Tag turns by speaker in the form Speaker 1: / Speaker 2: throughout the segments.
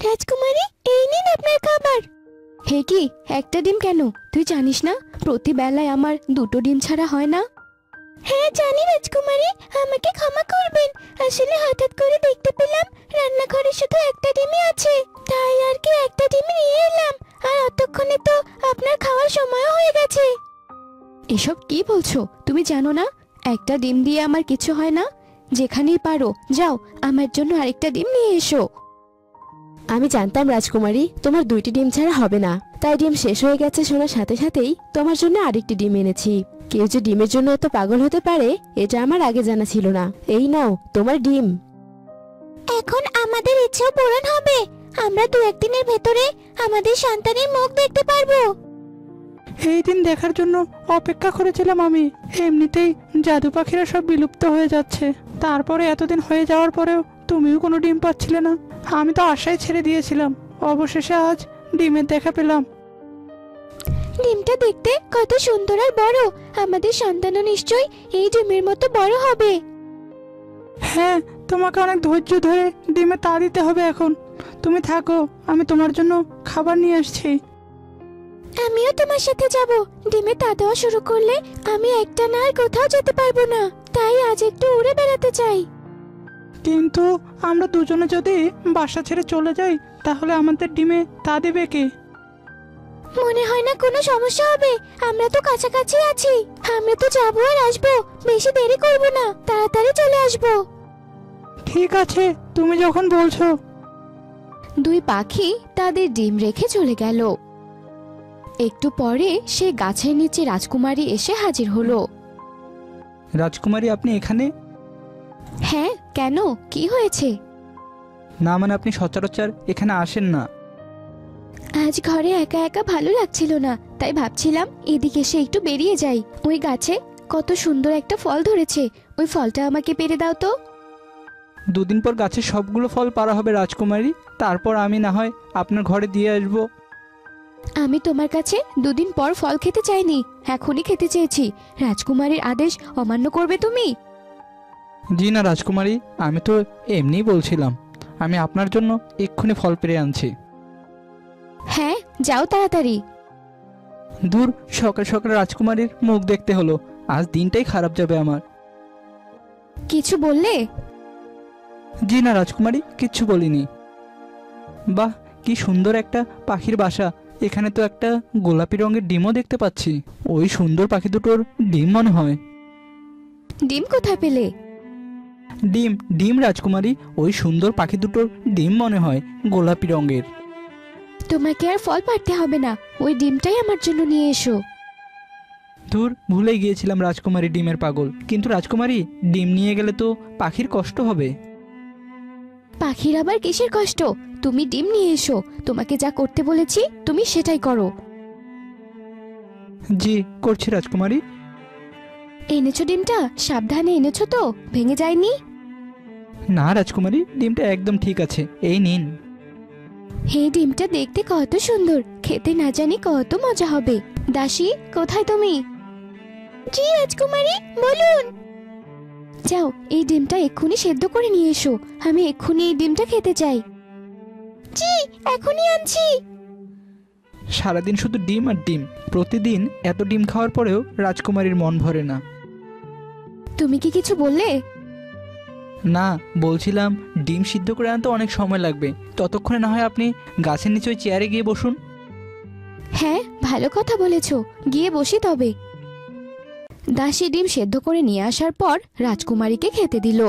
Speaker 1: রাজকুমারী, এই নিন আপনার খাবার। হে কি, একটা ডিম কেন? তুই জানিস না প্রতি বেলায় আমার দুটো ডিম ছাড়া হয় না? হ্যাঁ জানি রাজকুমারী, আমাকে ক্ষমা করবেন। আসলে হঠাৎ করে দেখতে পেলাম রান্নাঘরে শুধু একটা ডিমই আছে, তাই আর কি একটা ডিম নিয়ে এলাম। আর অতক্ষণে তো আপনার খাওয়ার সময় হয়ে গেছে। এসব কি বলছো? তুমি জানো না একটা ডিম দিয়ে আমার কিছু হয় না? যেখানেই পারো যাও, আমার জন্য আরেকটা ডিম নিয়ে এসো। আমি জানতাম রাজকুমারী তোমার দুইটি ডিম ছাড়া হবে না, তাই ডিম শেষ হয়ে গেছে শোনার সাথে সাথেই তোমার জন্য আরেকটি ডিম এনেছি। কেউ যে ডিমের জন্য এত পাগল হতে পারে এটা আমার আগে জানা ছিল না। এই নাও তোমার ডিম। এখন আমাদের ইচ্ছেও পূরণ হবে। আমরা দু একদিনের ভেতরে আমাদের সন্তানের মুখ দেখতে পারবো।
Speaker 2: এই দিন দেখার জন্য অপেক্ষা করেছিলাম আমি। এমনিতেই জাদু পাখিরা সব বিলুপ্ত হয়ে যাচ্ছে, তারপরে এতদিন হয়ে যাওয়ার পরেও তুমিও কোনো ডিম পাচ্ছিলে না। আমি তো আশায় ছেড়ে দিয়েছিলাম, অবশেষে আজ ডিমের দেখা পেলাম।
Speaker 1: ডিমটা দেখতে কত সুন্দর আর বড়। আমাদের সন্তানও নিশ্চয়ই এই ডিমের মতো বড় হবে।
Speaker 2: হ্যাঁ, তোমাকে অনেক ধৈর্য ধরে ডিমে তা দিতে হবে। এখন তুমি থাকো, আমি তোমার জন্য খাবার নিয়ে আসছি।
Speaker 1: আমিও তোমার সাথে যাব। ডিমে তা দেওয়া শুরু করলে আমি একটা না আর কোথাও যেতে পারবো না, তাই আজ একটু উড়ে বেড়াতে চাই।
Speaker 2: কিন্তু আমরা দুজনে যদি বাসা ছেড়ে চলে যাই তাহলে আমাদের ডিমে তা দেবে কে?
Speaker 1: মনে হয় না কোনো সমস্যা হবে। আমরা তো কাছাকাছি আছি, আমরা তো যাবো আর আসবো। বেশি দেরি করব না, তাড়াতাড়ি চলে আসবো।
Speaker 2: ঠিক আছে, তুমি যখন বলছো।
Speaker 1: দুই পাখি তাদের ডিম রেখে চলে গেল। একটু পরে সে গাছের নিচে রাজকুমারী এসে হাজির হলো।
Speaker 3: রাজকুমারী, আপনি এখানে?
Speaker 1: হ্যাঁ, কেন, কি হয়েছে?
Speaker 3: না মানে আপনি সচরাচর এখানে আসেন না।
Speaker 1: আজ ঘরে একা একা ভালো লাগছিল না, তাই ভাবছিলাম এদিকে এসে একটু বেরিয়ে যাই। ওই গাছে কত সুন্দর একটা ফল ধরেছে, ওই ফলটা আমাকে পেড়ে দাও তো।
Speaker 3: দুদিন পর গাছের সবগুলো ফল পাড়া হবে রাজকুমারী, তারপর আমি না হয় আপনার ঘরে দিয়ে আসবো।
Speaker 1: আমি তোমার কাছে দুদিন পর ফল খেতে চাইনি, এখনই খেতে চেয়েছি। রাজকুমারীর আদেশ অমান্য করবে তুমি?
Speaker 3: জি না রাজকুমারী, আমি তো এমনিই বলছিলাম। আমি আপনার জন্য এক্ষুনি ফল পেড়ে আনছি।
Speaker 1: হ্যাঁ, যাও তাড়াতাড়ি।
Speaker 3: দূর, সকাল সকাল রাজকুমারীর মুখ দেখতে হলো। আজ দিনটাই খারাপ যাবে আমার।
Speaker 1: কিছু বললে?
Speaker 3: জি না রাজকুমারী, কিচ্ছু বলিনি। বাহ, কি সুন্দর একটা পাখির বাসা। এখানে তো একটা গোলাপি রঙের ডিমও দেখতে পাচ্ছি। ওই সুন্দর পাখি দুটোর ডিম মনে হয়।
Speaker 1: ডিম কোথায় পেলে?
Speaker 3: ডিম ডিম রাজকুমারী, ওই সুন্দর পাখি দুটোর ডিম মনে হয় গোলাপি রঙের।
Speaker 1: তোমাকে আর ফল পাড়তে হবে না, ওই ডিমটাই আমার জন্য নিয়ে এসো।
Speaker 3: দূর, ভুলে গিয়েছিলাম রাজকুমারী ডিমের পাগল। কিন্তু রাজকুমারী, ডিম নিয়ে গেলে তো পাখির কষ্ট হবে।
Speaker 1: পাখির আবার কিসের কষ্ট? তুমি ডিম নিয়ে এসো, তোমাকে যা করতে বলেছি তুমি সেটাই করো।
Speaker 3: জি, করছি রাজকুমারী।
Speaker 1: এনেছো ডিমটা? সাবধানে এনেছো তো? ভেঙে যায়নি?
Speaker 3: না রাজকুমারী, ডিমটা একদম ঠিক আছে, এই নিন।
Speaker 1: এই ডিমটা দেখতে কত সুন্দর, খেতে না জানি কত মজা হবে। দাসী, কোথায় তুমি? জি রাজকুমারী, বলুন। যাও, এই ডিমটা এক্ষুনি সেদ্ধ করে নিয়ে এসো, আমি এক্ষুনি এই ডিমটা খেতে চাই। জি, এখনই আনছি।
Speaker 3: সারাদিন শুধু ডিম আর ডিম। প্রতিদিন এত ডিম খাওয়ার পরেও রাজকুমারীর মন ভরে না।
Speaker 1: তুমি কি কিছু বললে?
Speaker 3: না, বলছিলাম ডিম সিদ্ধ করে আনতে অনেক সময় লাগবে। ততক্ষণে না হয় আপনি গাছের নিচে ওই চেয়ারে গিয়ে বসুন।
Speaker 1: হ্যাঁ, ভালো কথা বলেছ, গিয়ে বসি তবে। দাসী ডিম সেদ্ধ করে নিয়ে আসার পর রাজকুমারীকে খেতে দিল।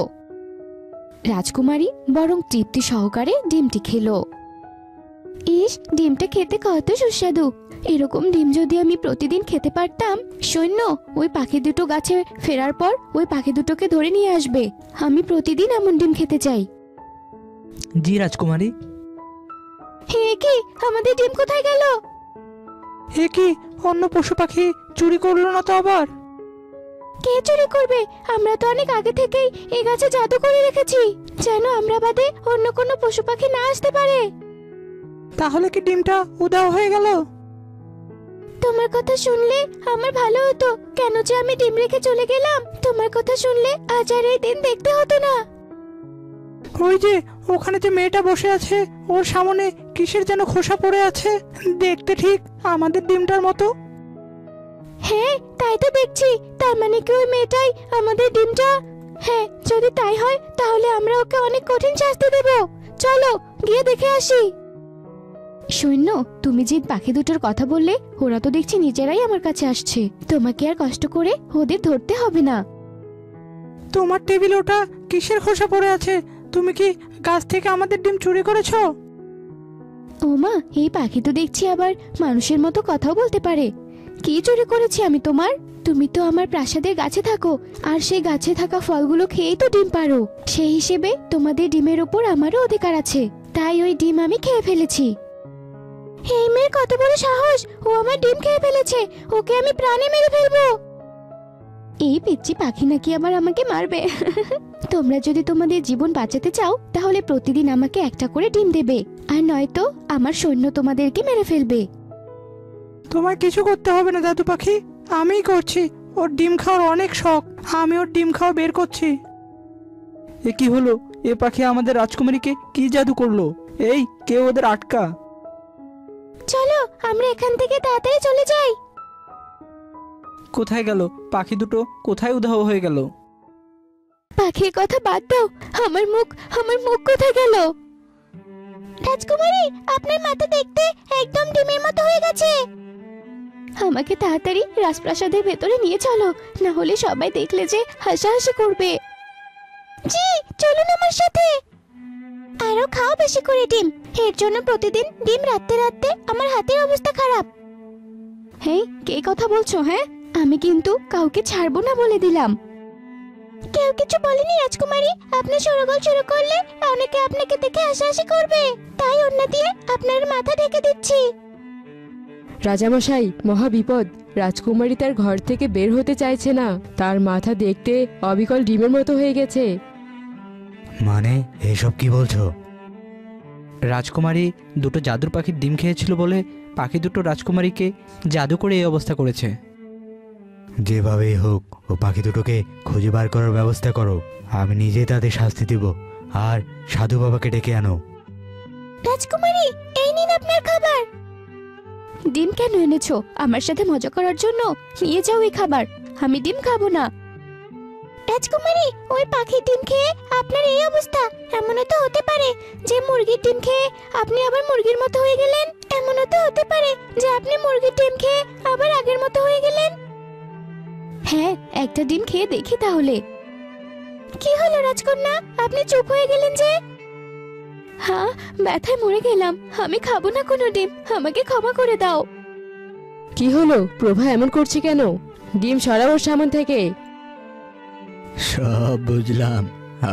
Speaker 1: রাজকুমারী বরং তৃপ্তি সহকারে ডিমটি খেলো। ইস, ডিমটা খেতে কত সুস্বাদু। এরকম ডিম যদি আমি প্রতিদিন খেতে পারতাম। সৈন্য, ওই পাখি দুটো গাছে ফেরার পর ওই পাখি দুটোকে ধরে নিয়ে আসবে। আমি প্রতিদিন এমন ডিম খেতে চাই।
Speaker 3: জি রাজকুমারী।
Speaker 1: হে কি, আমাদের ডিম কোথায় গেল?
Speaker 2: এ কি, অন্য পশু পাখি চুরি করলো না তো আবার?
Speaker 1: কে চুরি করবে? আমরা তো অনেক আগে থেকেই এই গাছে জাদু করে রেখেছি, যেন আমরা বাদে অন্য কোনো পশু পাখি না আসতে পারে।
Speaker 2: তাহলে কি ডিমটা উধাও হয়ে গেল?
Speaker 1: তোমার কথা শুনলে আমার ভালো হতো, কেন যে আমি ডিম রেখে চলে গেলাম। তোমার কথা শুনলে আজ আর এই দিন দেখতে হতো না।
Speaker 2: ওই যে ওখানে যে মেয়েটা বসে আছে, ওর সামনে কিসের যেন খোসা পড়ে আছে, দেখতে ঠিক আমাদের ডিমটার মতো।
Speaker 1: হ্যাঁ তাই তো দেখছি, তার মানে কি ওই মেয়েটাই আমাদের ডিমটা? হ্যাঁ যদি তাই হয় তাহলে আমরা ওকে অনেক কঠিন শাস্তি দেব। চলো গিয়ে দেখে আসি। সৈন্য, তুমি যে পাখি দুটোর কথা বললে, ওরা তো দেখছি নিজেরাই আমার কাছে আসছে। তোমাকে আর কষ্ট করে ওদের ধরতে হবে না।
Speaker 2: তোমার টেবিলে ওটা কিসের খোসা পড়ে আছে? তুমি কি গাছ থেকে আমাদের ডিম চুরি করেছো?
Speaker 1: ওমা, এই পাখি তো দেখছি আবার মানুষের মতো কথাও বলতে পারে। কি চুরি করেছি আমি তোমার? তুমি তো আমার প্রাসাদের গাছে থাকো, আর সেই গাছে থাকা ফলগুলো খেয়েই তো ডিম পারো। সেই হিসেবে তোমাদের ডিমের উপর আমারও অধিকার আছে, তাই ওই ডিম আমি খেয়ে ফেলেছি। এই মেয়ের কত বড় সাহস! ও আমার ডিম খেয়ে ফেলেছে, ওকে আমি প্রাণে মেরে ফেলবো। এই পিচ্চি পাখি নাকি আবার আমাকে মারবে। তোমরা যদি তোমাদের জীবন বাঁচাতে চাও তাহলে প্রতিদিন আমাকে একটা করে ডিম দেবে, আর নয়তো আমার সৈন্য তোমাদেরকে মেরে ফেলবে।
Speaker 2: তোমায় কিছু করতে হবে না দাদু পাখি, আমিই করছি। ওর ডিম খাওয়ার অনেক শখ, আমি ওর ডিম খাওয়া বের করছি।
Speaker 3: এ কি হলো? এ পাখি আমাদের রাজকুমারীকে কি জাদু করলো? এই, কেউ ওদের আটকা।
Speaker 1: চলো আমরা এখান থেকে তাড়াতাড়ি চলে যাই।
Speaker 3: কোথায় গেল পাখি দুটো? কোথায় উধাও হয়ে গেল?
Speaker 1: পাখির কথা বাদ দাও, আমার মুখ কোথায় গেল? রাজকুমারী, আপনার মাথা দেখতে একদম ডিমের মতো হয়ে গেছে। আমাকে তাড়াতাড়ি রাজপ্রাসাদের ভেতরে নিয়ে চলো, না হলে সবাই দেখলে যে হাসাহাসি করবে। জি, চলুন আমার সাথে। আরো খাও বেশি করে ডিম, এর জন্য প্রতিদিন ডিম রাখতে রাখতে আমার হাতের অবস্থা খারাপ। হেই, কে কথা বলছো? হ্যাঁ, আমি কিন্তু কাউকে ছাড়বো না বলে দিলাম। কেউ কিছু বলেনি রাজকুমারী, আপনি সরগোল শুরু করলে অনেকে আপনাকে দেখে হাসাহাসি করবে, তাই ওড়না দিয়ে আপনার মাথা ঢেকে দিচ্ছি।
Speaker 4: রাজামশাই, মহা বিপদ! রাজকুমারী তার ঘর থেকে বের হতে চাইছে না, তার মাথা দেখতে অবিকল ডিমের মতো হয়ে গেছে।
Speaker 5: মানে এসব কি বলছো?
Speaker 3: রাজকুমারী দুটো জাদুর পাখির ডিম খেয়েছিল বলে পাখি দুটো রাজকুমারীকে জাদু করে এই অবস্থা করেছে।
Speaker 5: যেভাবেই হোক ও পাখি দুটোকে খুঁজে বার করার ব্যবস্থা করো, আমি নিজেই তাদের শাস্তি দিব। আর সাধু বাবাকে ডেকে আনো।
Speaker 1: রাজকুমারী, এই নিন আপনার খাবার। ডিম কেন এনেছো? আমার সাথে মজা করার জন্য? নিয়ে যাও এই খাবার, আমি ডিম খাবো না। রাজকুমারী, ওই পাখির ডিম খেয়ে আপনার এই অবস্থা। এমনও তো হতে পারে যে মুরগির ডিম খেয়ে আপনি আবার মুরগির মতো হয়ে গেলেন। এমনও তো হতে পারে যে আপনি মুরগির ডিম খেয়ে আবার আগের মতো হয়ে গেলেন। হ্যাঁ, একটা ডিম খেয়ে দেখি তাহলে। কি হলো রাজকন্যা, আপনি চুপ হয়ে গেলেন যে? হ্যাঁ, ব্যথায় মরে গেলাম, আমি খাবো না কোনো ডিম, আমাকে ক্ষমা করে দাও।
Speaker 4: কি হলো? প্রভা এমন করছে কেন? ডিম সরাও ওর সামনে থেকে।
Speaker 5: সব বুঝলাম,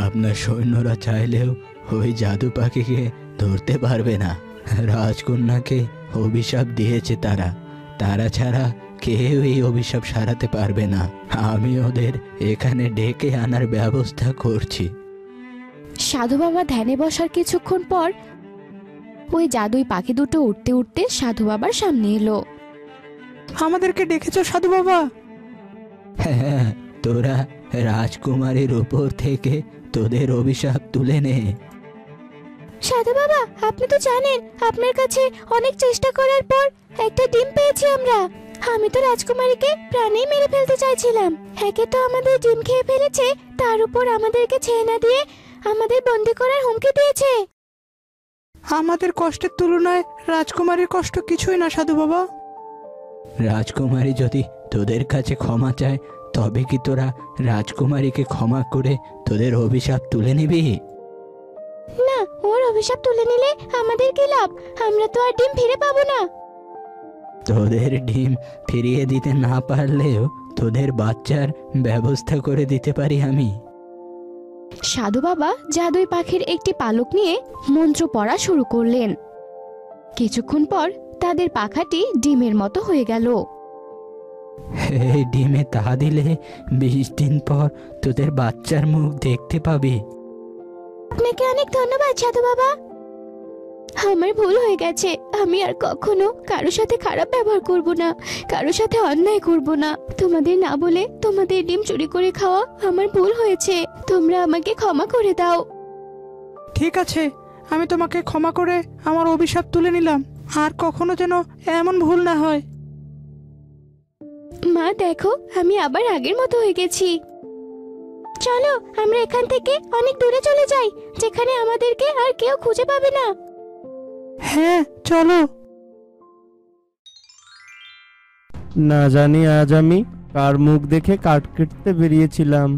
Speaker 5: আপনার সৈন্যরা চাইলেও ওই জাদু পাখিকে ধরতে পারবে না। রাজকন্যাকে অভিশাপ দিয়েছে তারা, তারা ছাড়া কেউ এই অভিশাপ সারাতে পারবে না। আমি ওদের এখানে ডেকে আনার ব্যবস্থা করছি।
Speaker 1: সাধু বাবা ধ্যানে বসার কিছুক্ষণ পর ওই জাদুই পাখি দুটো উঠতে উঠতে সাধু বাবার সামনে এলো।
Speaker 2: আমাদেরকে ডেকেছো সাধু বাবা?
Speaker 5: হ্যাঁ, তোরা রাজকুমারীর উপর থেকে তোদের অভিশাপ তুলে নে।
Speaker 1: সাধু বাবা, আপনি তো জানেন আপনার কাছে অনেক চেষ্টা করার পর একটা ডিম পেয়েছি আমরা। আমি তো রাজকুমারীকে প্রাণেই মেরে ফেলতে চাইছিলাম, একে তো আমাদের ডিম খেয়ে ফেলেছে, তার উপর আমাদেরকে ছেড়ে না দিয়ে আমাদের বন্দি করার হুমকি দিয়েছে।
Speaker 2: আমাদের কষ্টের তুলনায় রাজকুমারীর কষ্ট কিছুই না সাধু বাবা।
Speaker 5: রাজকুমারী যদি তোদের কাছে ক্ষমা চায় তবে কি তোরা রাজকুমারীকে ক্ষমা করে তোদের অভিশাপ তুলে নিবি?
Speaker 1: না, ওর অভিশাপ তুলে নিলে আমাদের কি লাভ? আমরা তো আর ডিম ফিরে পাবো না।
Speaker 5: তোদের ডিম ফিরিয়ে দিতে না পারলেও তোদের বাচ্চার ব্যবস্থা করে দিতে পারি আমি।
Speaker 1: সাধু বাবা জাদুই পাখির একটি পালক নিয়ে মন্ত্র পড়া শুরু করলেন। কিছুক্ষণ পর তাদের পাখাটি ডিমের মতো হয়ে গেল।
Speaker 5: এই ডিমে তা দিলে 20 দিন পর তোদের বাচ্চার মুখ দেখতে পাবি।
Speaker 1: আপনাকে অনেক ধন্যবাদ সাধু বাবা, আমার ভুল হয়ে গেছে। আমি আর কখনো কারো সাথে খারাপ ব্যবহার করব না, কারো সাথে অন্যায় করব না। তোমাদের না বলে তোমাদের ডিম চুরি করে খাওয়া আমার ভুল হয়েছে, তোমরা আমাকে ক্ষমা করে দাও।
Speaker 2: ঠিক আছে, আমি তোমাকে ক্ষমা করে আমার অভিশাপ তুলে নিলাম। আর কখনো যেন এমন ভুল না হয়।
Speaker 1: মা দেখো, আমি আবার আগের মতো হয়ে গেছি। চলো আমরা এখান থেকে অনেক দূরে চলে যাই, যেখানে আমাদেরকে আর কেউ খুঁজে পাবে না।
Speaker 2: হ্যাঁ চলো।
Speaker 6: না জানি আজ আমি কার মুখ দেখে কাঠ কেটে বেরিয়েছিলাম।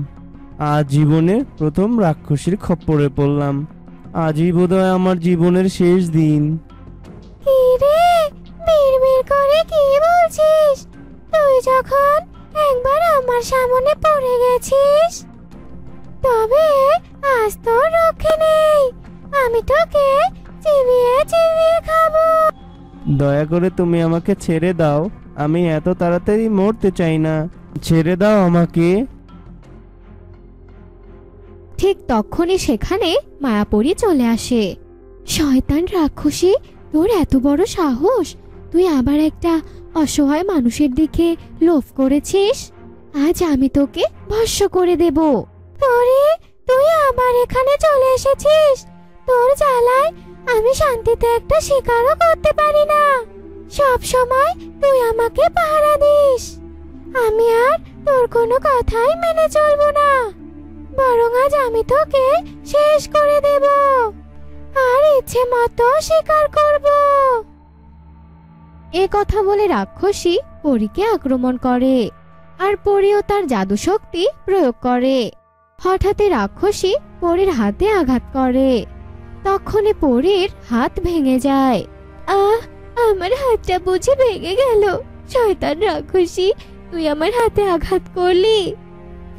Speaker 6: আজ জীবনে প্রথম রাক্ষসীর খপ্পরে পড়লাম। আজই বোধহয় আমার জীবনের শেষ দিন।
Speaker 1: কি রে, বিড়বিড় করে কি বলছিস? তুই যখন একবার আমার সামনে পড়ে গেছিস, তবে আজ তোর রক্ষে নেই। আমি তোকে চিবিয়ে চিবিয়ে খাবো।
Speaker 6: দয়া করে তুমি আমাকে ছেড়ে দাও, আমি এত তাড়াতাড়ি মরতে চাই না। ছেড়ে দাও আমাকে।
Speaker 1: ঠিক তখনই সেখানে মায়াপরী চলে আসে। শয়তান রাক্ষসী, তোর এত বড় সাহস! তুই আবার একটা অসহায় মানুষের দিকে লোভ করেছিস। আজ আমি তোকে ভস্ম করে দেব। পরে তুই আবার এখানে চলে এসেছিস। তোর জ্বালায় আমি শান্তিতে একটা শিকারও করতে পারি না। সব সময় তুই আমাকে পাহারা দিস। আমি আর তোর কোনো কথাই মেনে চলবো না, বরং আজ আমি তোকে শেষ করে দেব আর ইচ্ছে মতো শিকার করব। এ কথা বলে রাক্ষসী পরীকে আক্রমণ করে, আর পরীও তার জাদু শক্তি প্রয়োগ করে। হঠাৎই রাক্ষসী পরীর হাতে আঘাত করে। তখনই পরীর হাত ভেঙে যায়। আহ, আমার হাতটা বুঝি ভেঙে গেল। শয়তান রাক্ষসী, তুই আমার হাতে আঘাত করলি,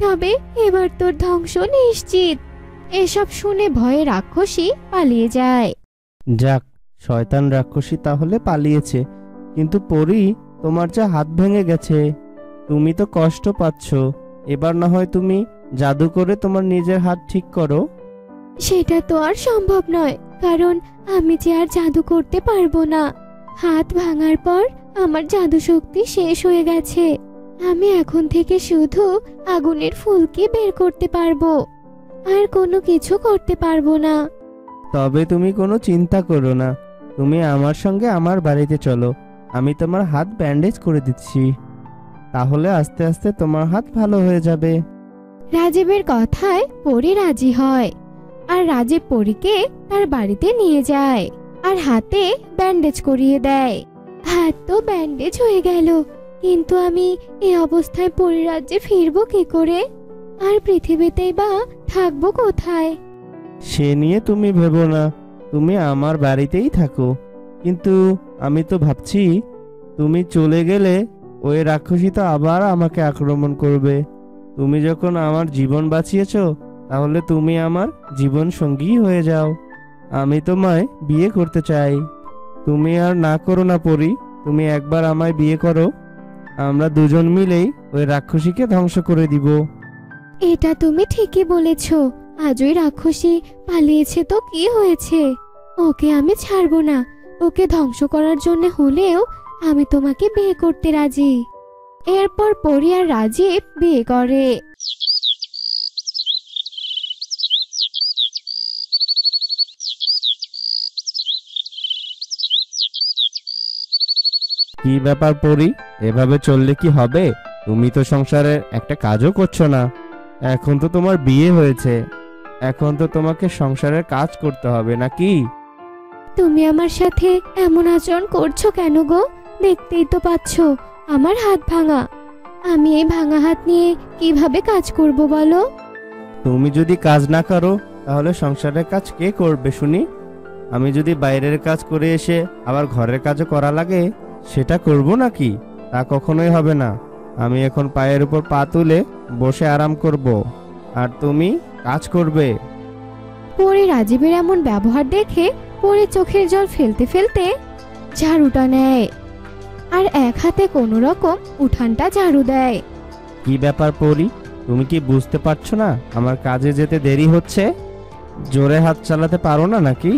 Speaker 1: তবে এবার তোর ধ্বংস নিশ্চিত। এসব শুনে ভয়ে রাক্ষসী পালিয়ে যায়।
Speaker 6: যাক, শয়তান রাক্ষসী তাহলে পালিয়েছে, কিন্তু পরী, তোমার যা হাত ভেঙে গেছে, তুমি তো কষ্ট পাচ্ছ। এবার না হয় তুমি জাদু করে তোমার নিজের হাত ঠিক করো।
Speaker 1: সেটা তো আর সম্ভব নয়, কারণ আমি যে আর জাদু করতে পারবো না। হাত ভাঙার পর আমার জাদু শক্তি শেষ হয়ে গেছে। আমি এখন থেকে শুধু আগুনের ফুলকি বের করতে পারবো, আর কোনো কিছু করতে পারবো না।
Speaker 6: তবে তুমি কোনো চিন্তা করো না, তুমি আমার সঙ্গে আমার বাড়িতে চলো। আমি তোমার হাত ব্যান্ডেজ করে দিচ্ছি, তাহলে আস্তে আস্তে তোমার হাত ভালো হয়ে যাবে।
Speaker 1: রাজীবের কথায় পরী রাজি হয়, আর রাজীব পরীকে তার বাড়িতে নিয়ে যায় আর হাতে ব্যান্ডেজ করিয়ে দেয়। হাত তো ব্যান্ডেজ হয়ে গেল, কিন্তু আমি এই অবস্থায় পরী রাজ্যে ফিরবো কি করে? আর পৃথিবীতেই বা থাকবো কোথায়?
Speaker 6: সে নিয়ে তুমি ভেবো না, তুমি আমার বাড়িতেই থাকো। কিন্তু আমি তো ভাবছি, তুমি চলে গেলে ওই রাক্ষসী তো আবার আমাকে আক্রমণ করবে। তুমি যখন আমার জীবন বাঁচিয়েছো, তাহলে তুমি আমার জীবন সঙ্গী হয়ে যাও। আমি তোমায় বিয়ে করতে চাই। তুমি আর না করো না পরী, তুমি একবার আমায় বিয়ে করো। আমরা দুজন মিলেই ওই রাক্ষসীকে ধ্বংস করে দিব।
Speaker 1: এটা তুমি ঠিকই বলেছ। আজ ওই রাক্ষসী পালিয়েছে তো কি হয়েছে? ওকে আমি ছাড়বো না। ওকে ধ্বংস করার জন্য হলেও আমি তোমাকে বিয়ে করতে রাজি। এরপর পরী আর রাজীব বিয়ে করে।
Speaker 6: কি ব্যাপার পরী, এভাবে চললে কি হবে? তুমি তো সংসারের একটা কাজও করছো না। এখন তো তোমার বিয়ে হয়েছে, এখন তো তোমাকে সংসারের কাজ করতে হবে নাকি?
Speaker 1: তুমি আমার সাথে এমন আচরণ করছো কেন গো? দেখতেই তো পাচ্ছো আমার হাত ভাঙা। আমি এই ভাঙা হাত নিয়ে কিভাবে কাজ করব বলো?
Speaker 6: তুমি যদি কাজ না করো, তাহলে সংসারের কাজ কে করবে শুনি? আমি যদি বাইরের কাজ করে এসে আবার ঘরের কাজও করা লাগে, সেটা করব নাকি? তা কখনোই হবে না। আমি এখন পায়ের উপর পা তুলে বসে আরাম করব, আর তুমি কাজ করবে।
Speaker 1: পরে রাজীবের এমন ব্যবহার দেখে পরে চোখের জল ফেলতে ফেলতে ঝাড়ুটা নেয়, আর এক হাতে কোনো রকম উঠানটা ঝাড়ু দেয়।
Speaker 6: কি ব্যাপার পরী, তুমি কি বুঝতে পারছো না আমার কাজে যেতে দেরি হচ্ছে? জোরে হাত চালাতে পারো না নাকি?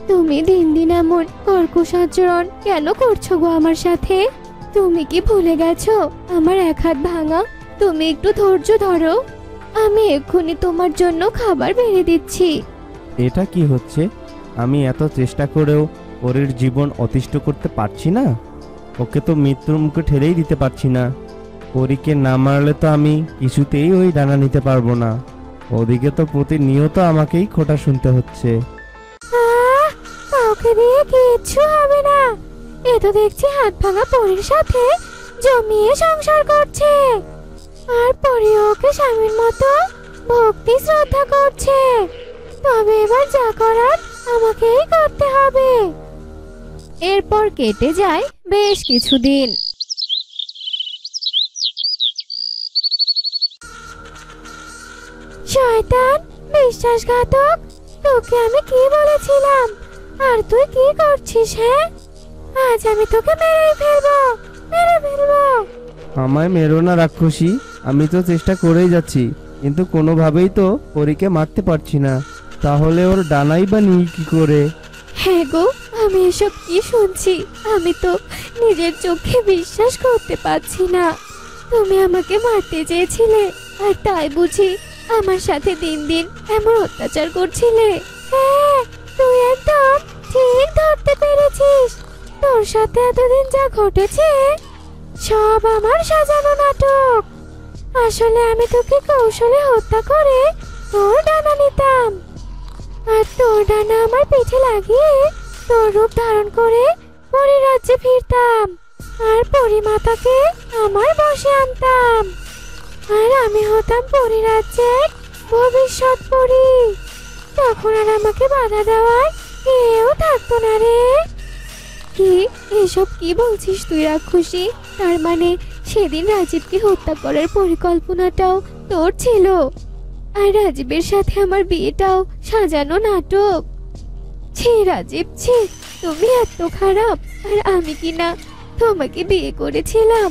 Speaker 1: তুমি দিন দিন এমন কর্কশ আচরণ কেন করছো গো আমার সাথে? তুমি কি ভুলে গেছো আমার এক হাত ভাঙা? তুমি একটু ধৈর্য ধরো, আমি এক্ষুনি তোমার জন্য খাবার বেড়ে দিচ্ছি।
Speaker 6: এটা কি হচ্ছে? আমি এত চেষ্টা করেও পরীর জীবন অতিষ্ঠ করতে পারছি না। ওকে তো মৃত্যুর মুখে ঠেলেই দিতে পারছি না। পরীকে না মারলে তো আমি কিছুতেই ওই ডানা নিতে পারবো না। ওদিকে তো প্রতিনিয়ত আমাকেই খোঁটা শুনতে হচ্ছে।
Speaker 1: কাউকে দিয়ে কিচ্ছু হবে না। এ তো দেখছি হাত ভাঙা পরীর সাথে জমিয়ে সংসার করছে, আর পরী ওকে স্বামীর মতো ভক্তি শ্রদ্ধা করছে। তবে এবার যা করার আমাকেই করতে হবে। এরপর কেটে যায় বেশ কিছুদিন। শয়তান, বিশ্বাসঘাতক, তোকে আমি কি বলেছিলাম আর তুই কি করছিস? হ্যাঁ, আজ আমি তোকে মেরেই ফেলবো, মেরে ফেলবো।
Speaker 6: আমায় মেরো না রাক্ষসী, আমি তো চেষ্টা করেই যাচ্ছি, কিন্তু কোনোভাবেই তো পরীকে মারতে পারছি না। তাহলে ওর ডানাই বা নিই কি করে?
Speaker 1: হ্যাঁ গো, আমি এসব কি শুনছি? আমি তো নিজের চোখে বিশ্বাস করতে পারছি না। তুমি আমাকে মারতে চেয়েছিলে, আর তাই বুঝি আমার সাথে দিন দিন এমন অত্যাচার করছিলে? হ্যাঁ, তুই একদম ঠিক ধরতে পেরেছিস। তোর সাথে এতদিন যা ঘটেছে সব আমার সাজানো নাটক। আসলে আমি তোকে কৌশলে হত্যা করে তোর ডানা নিতাম, আর তোর ডানা আমার পিঠে লাগিয়ে তোর রূপ ধারণ করে পরিরাজ্যে ফিরতাম, আর পরিমাতাকে আমার বশে আনতাম, আর আমি হতাম পরিরাজ্যের ভবিষ্যৎ পরি। তখন আর আমাকে বাধা দেওয়ার কেউ থাকতো না রে। কি এসব কি বলছিস তুই রাক্ষসী? তার মানে সেদিন রাজীবকে হত্যা করার পরিকল্পনাটাও তোর ছিল, আর রাজীবের সাথে আমার বিয়েটাও সাজানো নাটক? ছি রাজীব, ছি, তুমি এত খারাপ। আর আমি কি না তোমাকে বিয়ে করেছিলাম?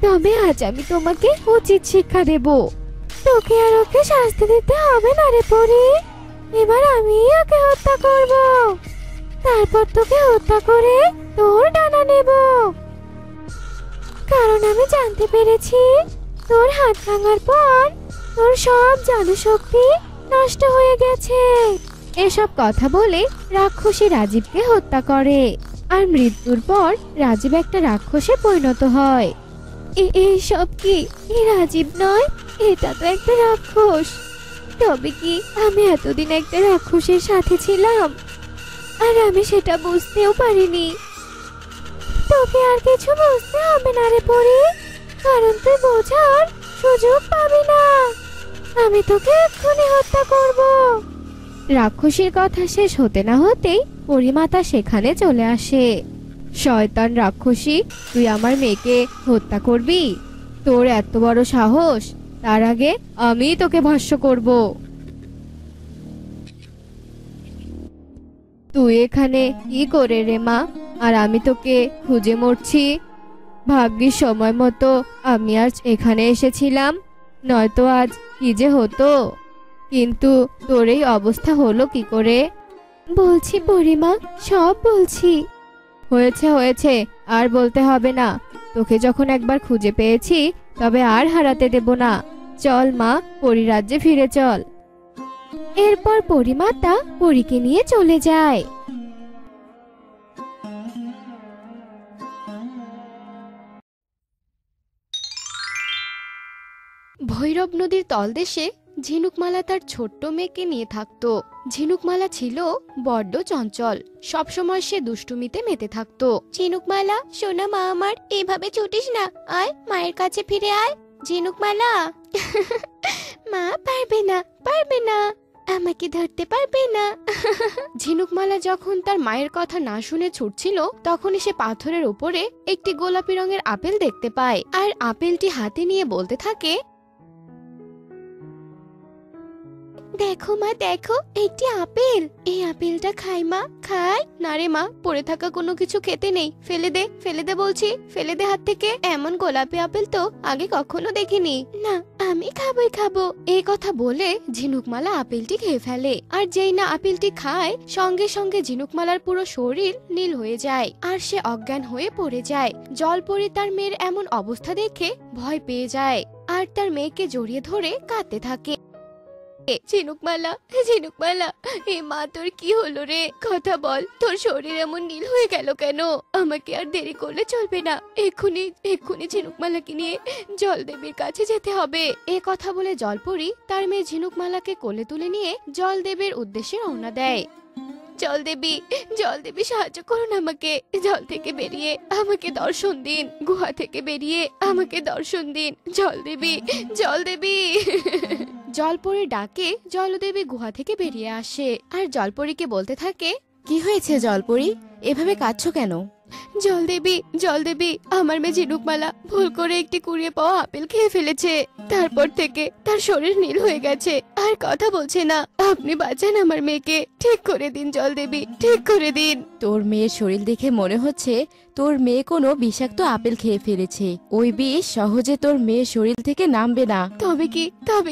Speaker 1: তবে আজ আমি তোমাকে উচিত শিক্ষা দেব। তোকে আর ওকে শাস্তি দিতে হবে না রে পরি। এবার আমি ওকে হত্যা করব, তারপর তোকে হত্যা করে তোর ডানা নেব। কারণ আমি জানতে পেরেছি তোর হাত ভাঙার পর তোর সব জাদু শক্তি নষ্ট হয়ে গেছে। এসব কথা বলে রাক্ষসী রাজীবকে হত্যা করে, আর মৃত্যুর পর রাজীব একটা রাক্ষসে পরিণত হয়। এসব কি? এ রাজীব নয়, এটা তো একটা রাক্ষস। তবে কি আমি এতদিন একটা রাক্ষসের সাথে ছিলাম, আর আমি সেটা বুঝতেও পারিনি। তোকে আর কিছু বুঝতে হবে না রে পরি, কারণ তুই বোঝার সুযোগ পাবি না। আমি তোকে এক্ষুনি হত্যা করব। রাক্ষসীর কথা শেষ হতে না হতেই পরিমাতা সেখানে চলে আসে। শয়তান রাক্ষসী, তুই আমার মেয়েকে হত্যা করবি? তোর এত বড় সাহস! তার আগে আমি তোকে ভস্ম করব। তুই এখানে কি করে রে মা? আর আমি তোকে খুঁজে মরছি। ভাগ্যিস সময় মতো আমি আজ এখানে এসেছিলাম, নয়তো আজ কি যে হতো। কিন্তু তোর এই অবস্থা হলো কি করে? বলছি পরিমা, সব বলছি। হয়েছে হয়েছে, আর বলতে হবে না। তোকে যখন একবার খুঁজে পেয়েছি তবে আর হারাতে দেব না। চল মা, পরিরাজ্যে ফিরে চল। এরপর পরিমাতা পরীকে নিয়ে চলে যায়। ভৈরব নদীর তলদেশে ঝিনুকমালা তার ছোট্ট মেয়েকে নিয়ে থাকতো। ঝিনুকমালা ছিল বড্ড চঞ্চল, সবসময় সে দুষ্টুমিতে মেতে থাকতো। ঝিনুকমালা, সোনা মা আমার, এভাবে ছুটিস না, আয় মায়ের কাছে ফিরে আয়। ঝিনুকমালা মা, পারবে না, পারবে না, আমাকে ধরতে পারবে না। ঝিনুকমালা যখন তার মায়ের কথা না শুনে ছুটছিল, তখনই সে পাথরের উপরে একটি গোলাপি রঙের আপেল দেখতে পায়, আর আপেলটি হাতে নিয়ে বলতে থাকে, দেখো মা, দেখো একটি আপেল। এই আপেলটা খাই মা, খাই। না রে মা, পড়ে থাকা কোনো কিছু খেতে নেই, ফেলে দে, ফেলে দে বলছি, ফেলে দে হাত থেকে। এমন গোলাপি আপেল তো আগে কখনো দেখিনি। না, আমি খাবোই খাবো। এই কথা বলে ঝিনুকমালা আপেলটি খেয়ে ফেলে, আর যেই না আপেলটি খায়, সঙ্গে সঙ্গে ঝিনুকমালার পুরো শরীর নীল হয়ে যায়, আর সে অজ্ঞান হয়ে পড়ে যায়। জলপরি তার মেয়ের এমন অবস্থা দেখে ভয় পেয়ে যায়, আর তার মেয়েকে জড়িয়ে ধরে কাঁদতে থাকে। ঝিনুকমালা, ঝিনুকমালা, এ মা তোর কি হলো রে? কথা বল, তোর শরীর এমন নীল হয়ে গেল কেন? আমাকে আর দেরি করলে চলবে না, এক্ষুনি এক্ষুনি ঝিনুকমালাকে নিয়ে জলদেবীর কাছে যেতে হবে। এ কথা বলে জলপরি তার মেয়ে ঝিনুকমালাকে কোলে তুলে নিয়ে জলদেবীর উদ্দেশ্যে রওনা দেয়। জলদেবী, জলদেবী সাহায্য করুন আমাকে, জল থেকে বেরিয়ে আমাকে দর্শন দিন, গুহা থেকে বেরিয়ে আমাকে দর্শন দিন, জলদেবী, জলদেবী। জলপরীর ডাকে জলদেবী গুহা থেকে বেরিয়ে আসে আর জলপরীকে বলতে থাকে,
Speaker 7: কি হয়েছে জলপরি, এভাবে কাঁদছো কেন?
Speaker 1: জলদেবী, জলদেবী, আমার মেয়ে ঝিনুকমালা ভুল করে একটি কুড়িয়ে পাওয়া আপেল খেয়ে ফেলেছে, তারপর থেকে তার শরীর নীল হয়ে গেছে, আর কথা বলছে না। আপনি বাঁচান আমার মেয়েকে, ঠিক করে দিন জলদেবী, ঠিক করে দিন।
Speaker 7: তোর মেয়ের শরীর দেখে মনে হচ্ছে তোর মেয়ে কোনো বিষাক্ত আপেল খেয়ে ফেলেছে। ওই বিষ সহজে তোর মেয়ের শরীর থেকে নামবে না।
Speaker 1: তবে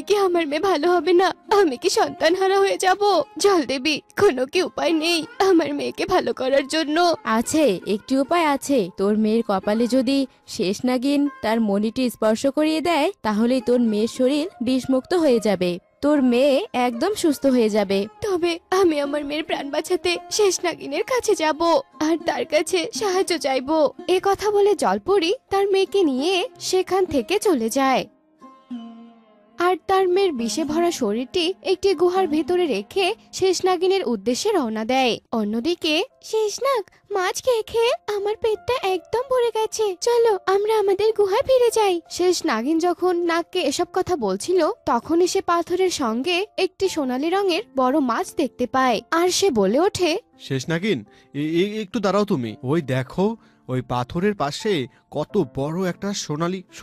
Speaker 1: কি আমার মেয়ে ভালো হবে না? আমি কি সন্তানহারা হয়ে যাব? জলদেবী, কোনো কি উপায় নেই আমার মেয়েকে ভালো করার জন্য?
Speaker 7: আছে, একটি উপায় আছে। তোর মেয়ের কপালে যদি শেষ নাগিন তার মণিটি স্পর্শ করিয়ে দেয়, তাহলেই তোর মেয়ের শরীর বিষমুক্ত হয়ে যাবে, তোর মেয়ে একদম সুস্থ হয়ে যাবে।
Speaker 1: তবে আমি আমার মেয়ের প্রাণ বাঁচাতে শেষ নাগিনের কাছে যাব আর তার কাছে সাহায্য চাইবো। এ কথা বলে জলপরি তার মেয়েকে নিয়ে সেখান থেকে চলে যায় আর তার মেয়ের বিষে ভরা শরীরটি একটি গুহার ভেতরে রেখে শেষনাগিনের উদ্দেশ্যে রওনা দেয়। অন্যদিকে শেষনাগ মাছ খেয়ে খেয়ে আমার পেটটা একদম ভরে গেছে, চলো আমরা আমাদের গুহায় ফিরে যাই। শেষ নাগিন যখন নাগকে এসব কথা বলছিল, তখনই সে পাথরের সঙ্গে একটি সোনালী রঙের বড় মাছ দেখতে পায় আর সে বলে ওঠে,
Speaker 8: শেষ নাগিন, একটু দাঁড়াও তুমি। ওই দেখো, ওই পাথরের পাশে কত বড় একটা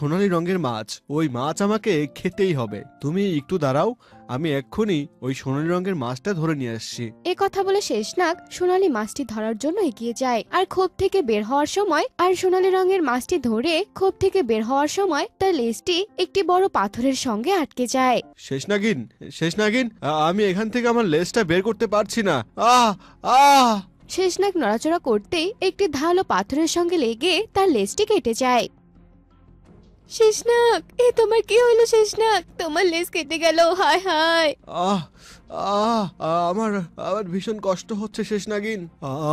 Speaker 8: সোনালী রঙের মাছ। ওই মাছ আমাকে খেতেই হবে। তুমি একটু দাঁড়াও, আমি এক্ষুনি ওই সোনালী রঙের মাছটা ধরে নিয়ে আসছি।
Speaker 1: এ কথা বলে শেষনাগ সোনালী মাছটি ধরার জন্য এগিয়ে যায় আর খোপ থেকে বের হওয়ার সময় সোনালী রঙের মাছটি ধরে খোপ থেকে বের হওয়ার সময় তার লেজটি একটি বড় পাথরের সঙ্গে আটকে যায়।
Speaker 8: শেষ নাগিন, আমি এখান থেকে আমার লেজটা বের করতে পারছি না। আহ আহ
Speaker 1: শেষনাগ নড়াচড়া করতেই একটি ধারালো পাথরের সঙ্গে লেগে তার লেজটি কেটে যায়। শেষনাগ, এ তোমার কি হলো? শেষনাগ, তোমার লেজ কেটে গেল, হায় হায়।
Speaker 8: আহ আহ আমার ভীষণ কষ্ট হচ্ছে শেষ নাগিন।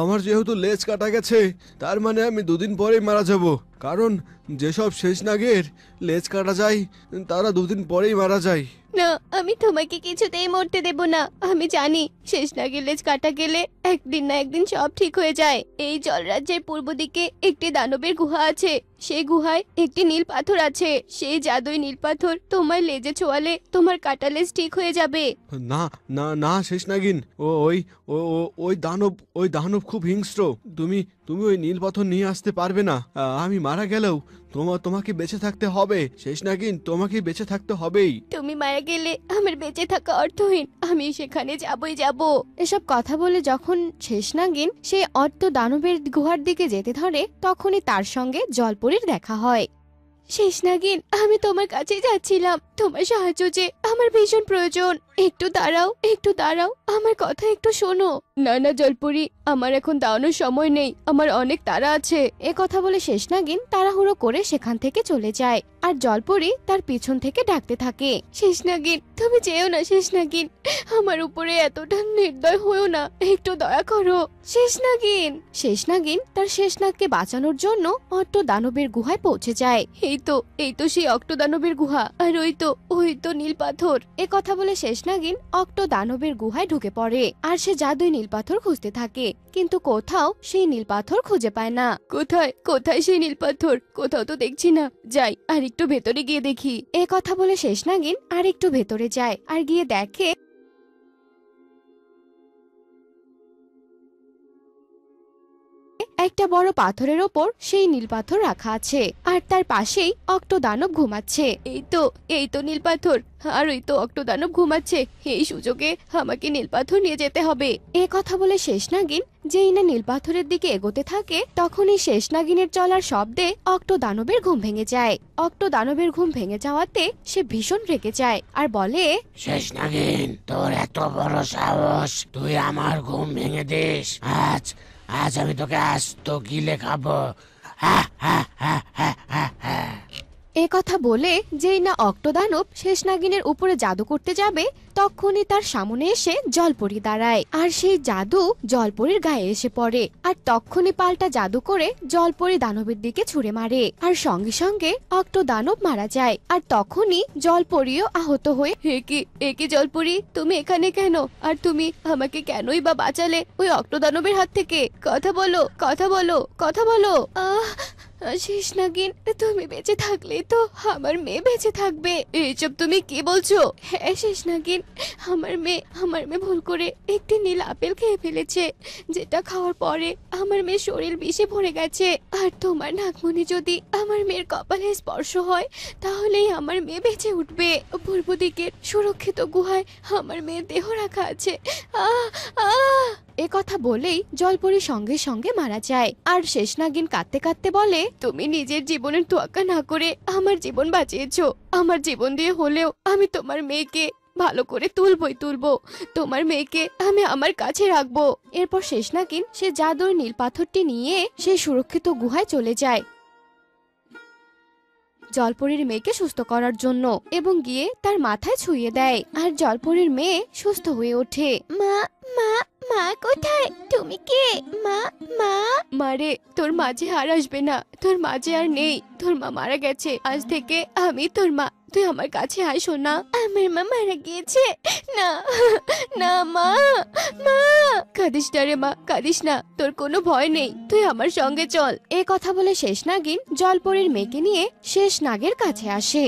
Speaker 8: আমার যেহেতু লেজ কাটা গেছে, তার মানে আমি দুদিন পরেই মারা যাব। কারণ যেসব শেষ নাগের লেজ কাটা যায় তারা দুদিন পরেই মারা যায়।
Speaker 1: না, আমি তোমাকে কিছুতেই মরতে দেব না। আমি জানি শেষনাগের লেজ কাটা গেলে একদিন না একদিন সব ঠিক হয়ে যায়। এই জলরাজ্যের পূর্ব দিকে একটি দানবের গুহা আছে, সেই গুহায় একটি নীল পাথর আছে। সেই জাদুই নীল পাথর তোমার লেজে ছোঁয়ালে তোমার কাটা লেজ ঠিক হয়ে যাবে।
Speaker 8: না না না শেষ নাগিন, ওই দানব খুব হিংস্র। তুমি ওই নীল পাথর নিয়ে আসতে পারবে না। আমি মারা গেলেও তোমাকে বেঁচে থাকতে হবে শেষ নাগিন, তোমাকে বেঁচে থাকতে হবেই।
Speaker 1: তুমি মারা গেলে আমার বেঁচে থাকা অর্থহীন, আমি সেখানে যাবই যাব। এসব কথা বলে যখন শেষনাগিন সেই অর্থ দানবের গুহার দিকে যেতে ধরে, তখনই তার সঙ্গে জলপরীর দেখা হয়। শেষনাগিন, আমি তোমার কাছে যাচ্ছিলাম, তোমার সাহায্য যে আমার ভীষণ প্রয়োজন। একটু দাঁড়াও, আমার কথা একটু শোনো। না না জলপরি, আমার এখন দাঁড়ানোর সময় নেই, আমার অনেক তাড়া আছে। এ কথা বলে শেষনাগিন তাড়াহুড়ো করে সেখান থেকে চলে যায় আর জলপরি তার পিছন থেকে ডাকতে থাকে, শেষনাগিন তুমি যেও না। শেষনাগিন, আমার উপরে এতটা নির্দয় হয়েও না, একটু দয়া করো শেষনাগিন। শেষনাগিন তার শেষনাগকে বাঁচানোর জন্য অট্ট দানবের গুহায় পৌঁছে যায়। এই তো সেই অক্ট দানবের গুহা, আর ওই তো নীল পাথর। এ কথা বলে শেষনাগিন অক্ট দানবের গুহায় ঢুকে পড়ে আর সে জাদুই নীল পাথর খুঁজতে থাকে, কিন্তু কোথাও সেই নীল পাথর খুঁজে পায় না। কোথায় সেই নীল পাথর? কোথাও তো দেখছি না, যাই আর একটু ভেতরে গিয়ে দেখি। এ কথা বলে শেষনাগিন আর একটু ভেতরে যায় আর গিয়ে দেখে একটা বড় পাথরের ওপর সেই নীল পাথর রাখা আছে আর তার পাশেই অক্ট দানব ঘুমাচ্ছে। এই তো নীল পাথর, আর ওই তো অক্ট দানব ঘুমাচ্ছে। এই সুযোগে আমাকে নীল পাথর নিয়ে যেতে হবে। এ কথা বলে শেষনাগিন যেই না নীল পাথরের দিকে এগোতে থাকে, তখনই শেষনাগিনের চলার শব্দে অক্ট দানবের ঘুম ভেঙে যায়। অক্ট দানবের ঘুম ভেঙে যাওয়াতে সে ভীষণ রেগে যায় আর বলে,
Speaker 9: শেষনাগিন, তোর এত বড় সাহস, তুই আমার ঘুম ভেঙে দিস। আজ আমি তোকে আস্ত গিলে খাবো।
Speaker 1: এ কথা বলে যেই না অক্টোদানব শেষ নাগিনের উপরে জাদু করতে যাবে তখনই তার সামনে এসে জলপরি দাঁড়ায় আর সেই জাদু জলপরির গায়ে এসে পড়ে আর তখনই পাল্টা জাদু করে জলপরি দানবের দিকে ছুঁড়ে মারে আর সঙ্গে সঙ্গে অক্টোদানব মারা যায় আর তখনই জলপরিও আহত হয়ে একি জলপরি তুমি এখানে কেন আর তুমি আমাকে কেনই বা বাঁচালে ওই অক্টোদানবের হাত থেকে কথা বলো কথা বলো কথা বলো শেষ নাগিন তুমি বেঁচে থাকলে তো আমার মেয়ে বেঁচে থাকবে এইসব তুমি কি বলছো হ্যাঁ শেষ নাগিন আমার মেয়ে ভুল করে একটি নীল আপেল খেয়ে ফেলেছে যেটা খাওয়ার পরে আমার মেয়ের শরীর বিষে ভরে গেছে আর তোমার নাগমণি যদি আমার মেয়ের কপালে স্পর্শ হয় তাহলেই আমার মেয়ে বেঁচে উঠবে পূর্ব দিকের সুরক্ষিত গুহায় আমার মেয়ের দেহ রাখা আছে এ কথা বলেই জলপরি সঙ্গে সঙ্গে মারা যায় আর শেষ নাগিন কাঁদতে কাঁদতে বলে তুমি নিজের জীবনের তোয়াক্কা না করে আমার জীবন বাঁচিয়েছো আমার জীবন দিয়ে হলেও আমি তোমার মেয়েকে ভালো করে তুলবো তোমার মেয়েকে আমি আমার কাছে রাখবো এরপর শেষ নাগিন সে জাদুর নীল পাথরটি নিয়ে সে সুরক্ষিত গুহায় চলে যায় জলপরীর মেয়েকে সুস্থ করার জন্য এবং গিয়ে তার মাথায় ছুঁয়ে দেয় আর জলপরীর মেয়ে সুস্থ হয়ে ওঠে মা মা মা কোথায় তুমি কে মা মা মারে তোর মাঝে আর আসবে না তোর মাঝে আর নেই তোর মা মারা গেছে আজ থেকে আমি তোর মা তুই আমার কাছে আয় সোনা আমার মা মারা গিয়েছে না না মা মা কাঁদিস না রে মা কাঁদিস না তোর কোনো ভয় নেই তুই আমার সঙ্গে চল এ কথা বলে শেষ নাগিন জলপরীর মেয়েকে নিয়ে শেষ নাগের কাছে আসে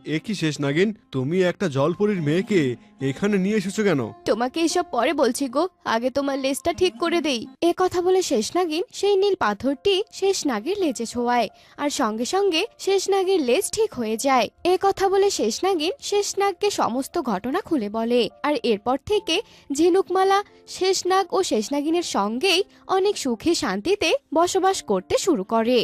Speaker 8: এ কি শেষ নাগিন তুমি একটা জলপরীর মেয়েকে এখানে নিয়ে এসেছো কেন
Speaker 1: তোমাকে এসব পরে বলছি গো আগে তোমার লেজটা ঠিক করে দেই এ কথা বলে শেষ নাগিন সেই নীল পাথরটি শেষ নাগের লেজে ছোঁয়ায় আর সঙ্গে সঙ্গে শেষ নাগের লেজ ঠিক হয়ে যায় এ কথা বলে শেষ নাগিন শেষ নাগকে সমস্ত ঘটনা খুলে বলে আর এরপর থেকে ঝিনুকমালা শেষ নাগ ও শেষ নাগিনের সঙ্গেই অনেক সুখে শান্তিতে বসবাস করতে শুরু করে।